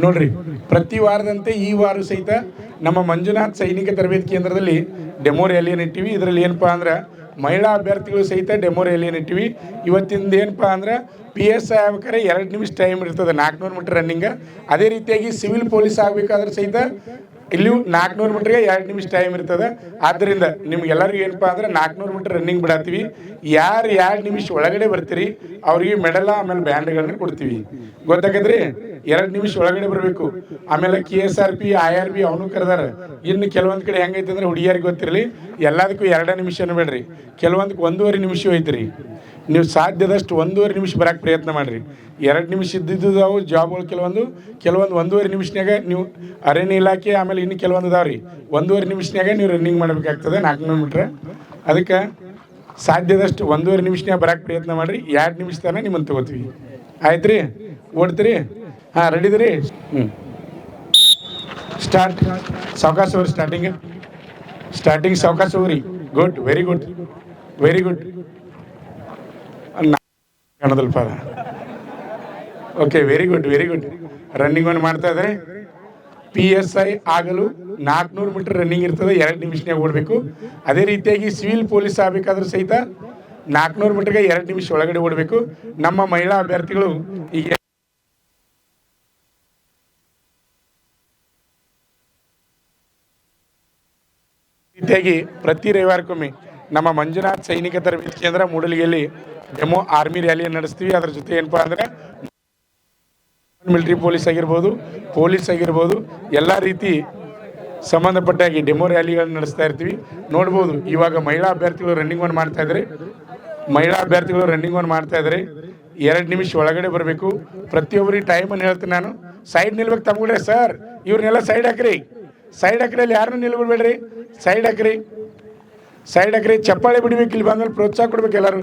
ನೋಡ್ರಿ, ಪ್ರತಿ ವಾರದಂತೆ ಈ ವಾರ ಸಹಿತ ನಮ್ಮ ಮಂಜುನಾಥ್ ಸೈನಿಕ ತರಬೇತಿ ಕೇಂದ್ರದಲ್ಲಿ ಡೆಮೋ ರ್ಯಾಲಿಯನ್ನು ಇಟ್ಟಿವಿ. ಇದರಲ್ಲಿ ಏನಪ್ಪ ಅಂದ್ರೆ ಮಹಿಳಾ ಅಭ್ಯರ್ಥಿಗಳು ಸಹಿತ ಡೆಮೋ ರ್ಯಾಲಿಯನ್ನು ಇಟ್ಟಿವಿ. ಇವತ್ತಿಂದ ಏನಪ್ಪ ಅಂದ್ರೆ PSI ಆಗ್ಬೇಕಾದ್ರೆ 2 ನಿಮಿಷ ಟೈಮ್ ಇರ್ತದೆ, 400 ಮೀಟರ್ ರನ್ನಿಂಗ್. ಅದೇ ರೀತಿಯಾಗಿ ಸಿವಿಲ್ ಪೊಲೀಸ್ ಆಗಬೇಕಾದ್ರೆ ಸಹಿತ ಇಲ್ಲಿಯೂ 400 ಮೀಟರ್ಗೆ 2 ನಿಮಿಷ ಟೈಮ್ ಇರ್ತದೆ. ಆದ್ದರಿಂದ ನಿಮ್ಗೆಲ್ಲರಿಗೂ ಏನಪ್ಪ ಅಂದ್ರೆ 400 ಮೀಟರ್ ರನ್ನಿಂಗ್ ಬಿಡತ್ತೀವಿ. ಯಾರು 2 ನಿಮಿಷ ಒಳಗಡೆ ಬರ್ತೀರಿ ಅವ್ರಿಗೆ ಮೆಡಲ ಆಮೇಲೆ ಬ್ಯಾಂಡ್ಗಳನ್ನ ಕೊಡ್ತೀವಿ. ಗೊತ್ತಾಗದ್ರಿ? 2 ನಿಮಿಷ ಒಳಗಡೆ ಬರಬೇಕು. ಆಮೇಲೆ KSRP IRB ಅವನು ಕರೆದಾರ. ಇನ್ನು ಕೆಲವೊಂದು ಕಡೆ ಹೆಂಗೈತೆ ಅಂದ್ರೆ ಹುಡುಗಿಯರಿಗೆ ಗೊತ್ತಿರಲಿ, ಎಲ್ಲದಕ್ಕೂ 2 ನಿಮಿಷನೂ ಬೇಡ್ರಿ, ಕೆಲವೊಂದಕ್ಕೆ 1.5 ನಿಮಿಷ ಐತ್ರಿ. ನೀವು ಸಾಧ್ಯದಷ್ಟು 1.5 ನಿಮಿಷ ಬರೋಕ್ಕೆ ಪ್ರಯತ್ನ ಮಾಡಿರಿ. 2 ನಿಮಿಷ ಇದ್ದಿದ್ದಾವು ಜಾಬ್ಗಳು, ಕೆಲವೊಂದು 1.5 ನಿಮಿಷನಾಗ ನೀವು ಅರಣ್ಯ ಇಲಾಖೆ ಆಮೇಲೆ ಇನ್ನು ಕೆಲವೊಂದು ಅದಾವ್ರಿ. 1.5 ನಿಮಿಷನಾಗ ನೀವು ರನ್ನಿಂಗ್ ಮಾಡಬೇಕಾಗ್ತದೆ 400 ಮೀಟ್ರ್. ಅದಕ್ಕೆ ಸಾಧ್ಯದಷ್ಟು 1.5 ನಿಮಿಷನಾಗ ಬರೋಕ್ಕೆ ಪ್ರಯತ್ನ ಮಾಡಿರಿ. 2 ನಿಮಿಷ ತನಕ ನಿಮ್ಮನ್ನು ತಗೋತೀವಿ. ಆಯ್ತು ರೀ? ಓಡ್ತೀರಿ? ಹಾಂ, ರೆಡಿದ್ರಿ? ಸ್ಟಾರ್ಟ್. ಸಾವಕಾಶ ಹೋಗ್ರಿ. ಸ್ಟಾರ್ಟಿಂಗ್ ಸಾವಕಾಶ ಹೋಗ್ರಿ. Good, very good, very good. ಕಾಣದಲ್ಪ ಅದ. Okay, very good, very good. Running ಒಂದು ಮಾಡ್ತಾ ಇದ್ದಾರೆ. PSI ಆಗಲು 400 ಮೀಟರ್ ರನ್ನಿಂಗ್ ಇರ್ತದೆ, 2 ನಿಮಿಷನಾಗ ಓಡಬೇಕು. ಅದೇ ರೀತಿಯಾಗಿ ಸಿವಿಲ್ ಪೊಲೀಸ್ ಆಗಬೇಕಾದ್ರೂ ಸಹಿತ 400 ಮೀಟರ್ಗೆ 2 ನಿಮಿಷ ಒಳಗಡೆ ಓಡಬೇಕು. ನಮ್ಮ ಮಹಿಳಾ ಅಭ್ಯರ್ಥಿಗಳು ಈಗ ರೀತಿಯಾಗಿ ಪ್ರತಿ ರವಿವಾರಕ್ಕೊಮ್ಮೆ ನಮ್ಮ ಮಂಜುನಾಥ್ ಸೈನಿಕ ತರಬೇತಿ ಕೇಂದ್ರ ಮೂಡಲಗಿಯಲ್ಲಿ ಡೆಮೋ ಆರ್ಮಿ ರ್ಯಾಲಿಯನ್ನು ನಡೆಸ್ತೀವಿ. ಅದ್ರ ಜೊತೆ ಏನಪ್ಪ ಅಂದರೆ ಮಿಲಿಟರಿ ಪೊಲೀಸ್ ಆಗಿರ್ಬೋದು ಎಲ್ಲ ರೀತಿ ಸಂಬಂಧಪಟ್ಟಾಗಿ ಡೆಮೋ ರ್ಯಾಲಿಗಳನ್ನು ನಡೆಸ್ತಾ ಇರ್ತೀವಿ. ನೋಡ್ಬೋದು, ಇವಾಗ ಮಹಿಳಾ ಅಭ್ಯರ್ಥಿಗಳು ರನ್ನಿಂಗ್ ಒನ್ ಮಾಡ್ತಾ ಇದ್ದಾರೆ. 2 ನಿಮಿಷ ಒಳಗಡೆ ಬರಬೇಕು. ಪ್ರತಿಯೊಬ್ಬರಿಗೆ ಟೈಮನ್ನು ಹೇಳ್ತೀನಿ ನಾನು. ಸೈಡ್ ನಿಲ್ಬೇಕು ತಮ್ಗಡೆ ಸರ್, ಇವ್ರನ್ನೆಲ್ಲ ಸೈಡ್ ಹಾಕ್ರಿ. ಅಲ್ಲಿ ಯಾರನ್ನೂ ನಿಲ್ಬಿಡ್ಬೇಡ್ರಿ. ಸೈಡ್ ಹಾಕ್ರಿ. ಚಪ್ಪಾಳೆ ಬಿಡಬೇಕು. ಇಲ್ಲಿ ಬಂದ್ಮೇಲೆ ಪ್ರೋತ್ಸಾಹ ಕೊಡ್ಬೇಕು. ಎಲ್ಲರೂ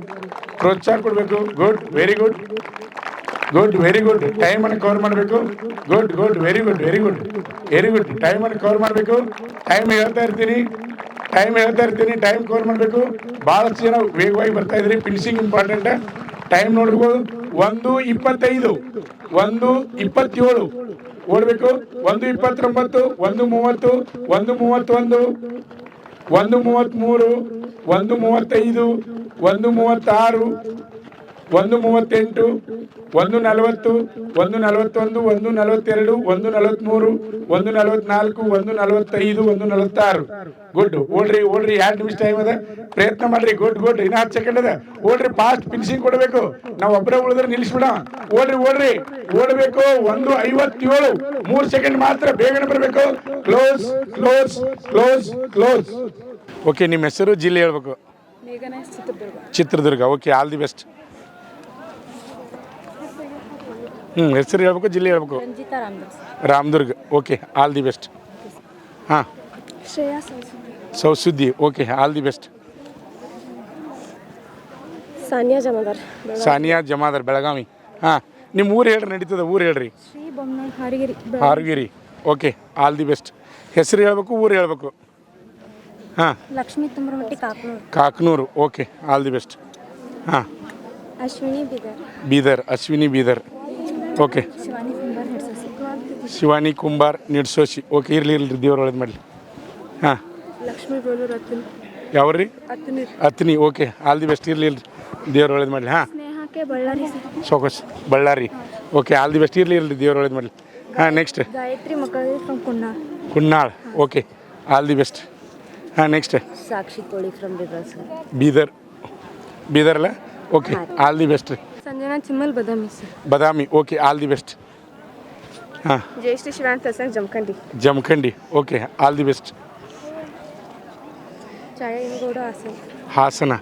ಪ್ರೋತ್ಸಾಹ ಕೊಡಬೇಕು. ಗುಡ್, ವೆರಿ ಗುಡ್, ಟೈಮನ್ನು ಕವರ್ ಮಾಡಬೇಕು. Good, very good. ಟೈಮನ್ನು ಕವರ್ ಮಾಡಬೇಕು. ಟೈಮ್ ಹೇಳ್ತಾ ಇರ್ತೀನಿ. ಟೈಮ್ ಕವರ್ ಮಾಡಬೇಕು. ಭಾಳಷ್ಟು ಜನ ವೇಗವಾಗಿ ಬರ್ತಾ ಇದ್ರಿ. Finishing important. ಟೈಮ್ ನೋಡ್ಬೋದು. 1:25, 1:27 ಓಡಬೇಕು. 1:29, 1:30, 1:31, 1:33, 1:35, 1:36, 1:38, 1:40, 1:41, 1:42, 1:43, 1:44, 1:45, 1:46. ಗುಡ್. ಓಡ್ರಿ. 2 ನಿಮಿಷ ಟೈಮ್ ಅದ. ಪ್ರಯತ್ನ ಮಾಡ್ರಿ. ಗುಡ್. ಇನ್ನು 10 ಸೆಕೆಂಡ್ ಅದ. ಓಡ್ರಿ. ಫಾಸ್ಟ್ ಫಿನಿಶಿಂಗ್ ಕೊಡಬೇಕು. ನಾವು ಒಬ್ಬರೇ ಉಳಿದ್ರೆ ನಿಲ್ಲಿಸ್ಬಿಡ. ಓಡ್ರಿ. ಓಡಬೇಕು. 1:57, 3 ಸೆಕೆಂಡ್ ಮಾತ್ರ. ಬೇಗನೆ ಬರಬೇಕು. ಕ್ಲೋಸ್. ಓಕೆ, ನಿಮ್ಮ ಹೆಸರು, ಜಿಲ್ಲೆ ಹೇಳ್ಬೇಕು. Chitradurga. Okay, all the best. ಹೆಸರು ಹೇಳ್ಬೇಕು, ಜಿಲ್ಲೆ ಹೇಳ್ಬೇಕು. Ramdurg. Okay, all the best. ಹಾಂ, ಸೌಸುದ್ದಿ. Okay, all the best. Sania Jamadar, Belagavi. ಹಾಂ, ನಿಮ್ಮ ಊರು ಹೇಳ್ರಿ, ನಡೀತದ. ಊರು ಹೇಳ್ರಿ. Haragiri. Okay, all the best. ಹೆಸರು ಹೇಳ್ಬೇಕು, ಊರು ಹೇಳ್ಬೇಕು. ಹಾಂ, Lakshmi Tumbaramatti, Kakanur. Okay, all the best. ಹಾಂ, ಅಶ್ವಿನಿ ಬೀದರ್. ಓಕೆ, ಶಿವಾನಿ ಕುಂಬಾರ್ ನಿಡ್ಸೋಶಿ. ಓಕೆ, ಇರಲಿ ದೇವ್ರು ಒಳ್ಳೇದು ಮಾಡಲಿ. ಹಾಂ, ಯಾವ್ರಿ? Athani. Okay, all the best. ಇರಲಿ ದೇವ್ರು ಒಳ್ಳೇದು ಮಾಡಲಿ. ಹಾಂ, ಸೋಕಸ್ Ballari. Okay, all the best. ಇರಲಿ ದೇವ್ರು ಒಳ್ಳೇದು ಮಾಡಲಿ. ಹಾಂ, next Kunnal. Okay, all the best. ಹಾಂ, ನೆಕ್ಸ್ಟ್ ಸಾಕ್ಷಿ ಕೋಳಿ ಫ್ರಮ್ ಬೀದರ್ ಅಲ್ಲ. ಓಕೆ, ಆಲ್ ದಿ ಬೆಸ್ಟ್ ರೀ. Sanjana Chimmal, Badami. Okay, all the best. ಹಾಂ, Jayashree Shivan Prasad, Jamakhandi. Okay, all the best. Chhaya Gowda, Hassan.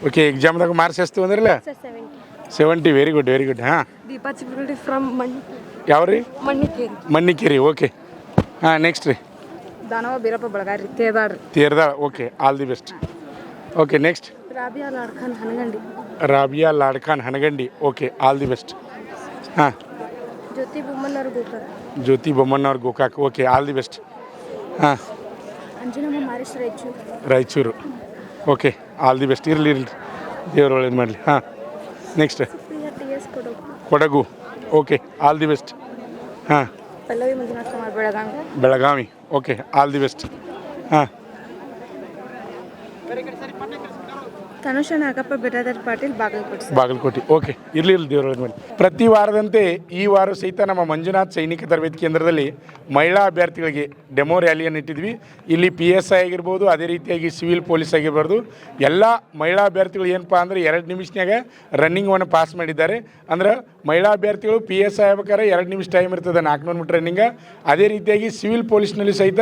Okay, ಎಕ್ಸಾಮ್ದಾಗ ಮಾರ್ಕ್ಸ್ ಎಷ್ಟು ಅಂದ್ರಲ್ಲ? 70. Very good. ಹಾಂ, ದೀಪಾ ಚಿಪ್ಪುಗಳ್ಳಿ ಫ್ರಮ್ ಯಾವ್ರಿ? ಮಣ್ಣಿಕೇರಿ. ಓಕೆ. ಹಾಂ, ನೆಕ್ಸ್ಟ್ ರೀ. ದಾನವ Birappa, Belagari, Terdal. Okay, all the best. Okay, next Rabiya Ladkhan, Hanagandi. Okay, all the best. ಹಾಂ, Jyoti Bommannavar, Gokak. Okay, all the best. ಹಾಂ, Raichur. Okay, all the best. ಇರಲಿ ದೇವ್ರು ಒಳ್ಳೇದು ಮಾಡಲಿ. ಹಾಂ, next Kodagu. Okay, all the best. ಹಾಂ, Pallavi Manjunath Kumar Belagavi. Belagavi. Okay, all the best. ಹಾಂ, ತನುಷ ನಾಗಪ್ಪ ಬಿರಾದರ್ ಪಾಟೀಲ್ ಬಾಗಲಕೋಟೆ ಸರ್. ಬಾಗಲಕೋಟೆ. ಓಕೆ, ಇರಲಿ ದೇವರ ಮೇಲೆ. ಪ್ರತಿ ವಾರದಂತೆ ಈ ವಾರ ಸಹಿತ ನಮ್ಮ ಮಂಜುನಾಥ್ ಸೈನಿಕ ತರಬೇತಿ ಕೇಂದ್ರದಲ್ಲಿ ಮಹಿಳಾ ಅಭ್ಯರ್ಥಿಗಳಿಗೆ ಡೆಮೋ ರ್ಯಾಲಿಯನ್ನು ಇಟ್ಟಿದ್ವಿ. ಇಲ್ಲಿ PSI ಆಗಿರ್ಬೋದು, ಅದೇ ರೀತಿಯಾಗಿ ಸಿವಿಲ್ ಪೊಲೀಸ್ ಆಗಿರ್ಬೋದು, ಎಲ್ಲ ಮಹಿಳಾ ಅಭ್ಯರ್ಥಿಗಳು ಏನಪ್ಪ ಅಂದರೆ 2 ನಿಮಿಷನಾಗ ರನ್ನಿಂಗನ್ನು ಪಾಸ್ ಮಾಡಿದ್ದಾರೆ. ಅಂದ್ರೆ ಮಹಿಳಾ ಅಭ್ಯರ್ಥಿಗಳು PSI ಆಗ್ಬೇಕಾದ್ರೆ 2 ನಿಮಿಷ ಟೈಮ್ ಇರ್ತದೆ, 400 ಮೀಟ್ರ್ ರನ್ನಿಂಗ. ಅದೇ ರೀತಿಯಾಗಿ ಸಿವಿಲ್ ಪೊಲೀಸ್ನಲ್ಲಿ ಸಹಿತ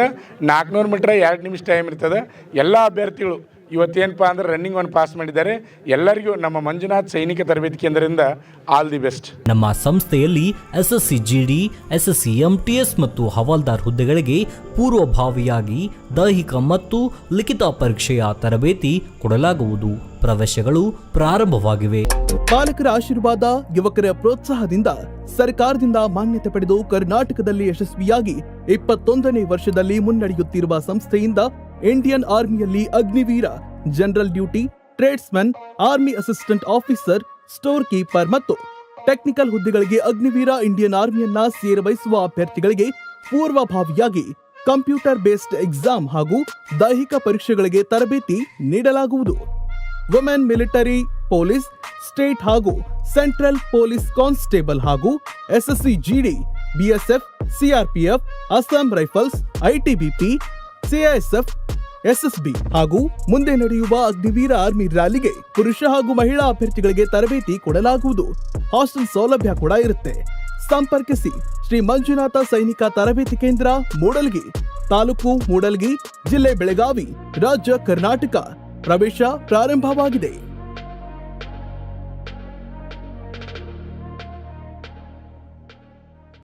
400 ಮೀಟ್ರ್ 2 ನಿಮಿಷ ಟೈಮ್ ಇರ್ತದೆ. ಎಲ್ಲ ಅಭ್ಯರ್ಥಿಗಳು ಇವತ್ತೇನಪ್ಪ ಅಂದ್ರೆ ರನ್ನಿಂಗನ್ನು ಪಾಸ್ ಮಾಡಿದ್ದಾರೆ. ಎಲ್ಲರಿಗೂ ನಮ್ಮ ಮಂಜುನಾಥ್ ಸೈನಿಕ ತರಬೇತಿ ಕೇಂದ್ರದಿಂದ ಆಲ್ ದಿ ಬೆಸ್ಟ್. ನಮ್ಮ ಸಂಸ್ಥೆಯಲ್ಲಿ SSC GD, SSC MTS ಮತ್ತು ಹವಾಲ್ದಾರ್ ಹುದ್ದೆಗಳಿಗೆ ಪೂರ್ವಭಾವಿಯಾಗಿ ದೈಹಿಕ ಮತ್ತು ಲಿಖಿತ ಪರೀಕ್ಷೆಯ ತರಬೇತಿ ಕೊಡಲಾಗುವುದು. ಪ್ರವೇಶಗಳು ಪ್ರಾರಂಭವಾಗಿವೆ. ಪಾಲಕರ ಆಶೀರ್ವಾದ, ಯುವಕರ ಪ್ರೋತ್ಸಾಹದಿಂದ ಸರ್ಕಾರದಿಂದ ಮಾನ್ಯತೆ ಪಡೆದು ಕರ್ನಾಟಕದಲ್ಲಿ ಯಶಸ್ವಿಯಾಗಿ 21ನೇ ವರ್ಷದಲ್ಲಿ ಮುನ್ನಡೆಯುತ್ತಿರುವ ಸಂಸ್ಥೆಯಿಂದ ಇಂಡಿಯನ್ ಆರ್ಮಿಯಲ್ಲಿ Agniveer, general duty, tradesman, army assistant officer, store keeper ಮತ್ತು ಟೆಕ್ನಿಕಲ್ ಹುದ್ದೆಗಳಿಗೆ ಅಗ್ನಿವೀರ ಇಂಡಿಯನ್ ಆರ್ಮಿಯನ್ನ ಸೇರಬಯಸುವ ಅಭ್ಯರ್ಥಿಗಳಿಗೆ ಪೂರ್ವಭಾವಿಯಾಗಿ ಕಂಪ್ಯೂಟರ್ ಬೇಸ್ಡ್ ಎಕ್ಸಾಮ್ ಹಾಗೂ ದೈಹಿಕ ಪರೀಕ್ಷೆಗಳಿಗೆ ತರಬೇತಿ ನೀಡಲಾಗುವುದು. ವುಮೆನ್ ಮಿಲಿಟರಿ, ಪೊಲೀಸ್, ಸ್ಟೇಟ್ ಹಾಗೂ ಸೆಂಟ್ರಲ್ ಪೊಲೀಸ್ ಕಾನ್ಸ್ಟೇಬಲ್ ಹಾಗೂ SSC GD, BSF, CRPF, Assam rifles, ITBP, CISF, SSB ಹಾಗೂ ಮುಂದೆ ನಡೆಯುವ ಅಗ್ನಿವೀರ ಆರ್ಮಿ ರ್ಯಾಲಿಗೆ ಪುರುಷ ಹಾಗೂ ಮಹಿಳಾ ಅಭ್ಯರ್ಥಿಗಳಿಗೆ ತರಬೇತಿ ಕೊಡಲಾಗುವುದು. ಹಾಸ್ಟೆಲ್ ಸೌಲಭ್ಯ ಕೂಡ ಇರುತ್ತೆ. ಸಂಪರ್ಕಿಸಿ ಶ್ರೀ ಮಂಜುನಾಥ ಸೈನಿಕ ತರಬೇತಿ ಕೇಂದ್ರ, ಮೂಡಲ್ಗಿ, ತಾಲೂಕು ಮೂಡಲ್ಗಿ, ಜಿಲ್ಲೆ ಬೆಳಗಾವಿ, ರಾಜ್ಯ ಕರ್ನಾಟಕ. ಪ್ರವೇಶ ಪ್ರಾರಂಭವಾಗಿದೆ.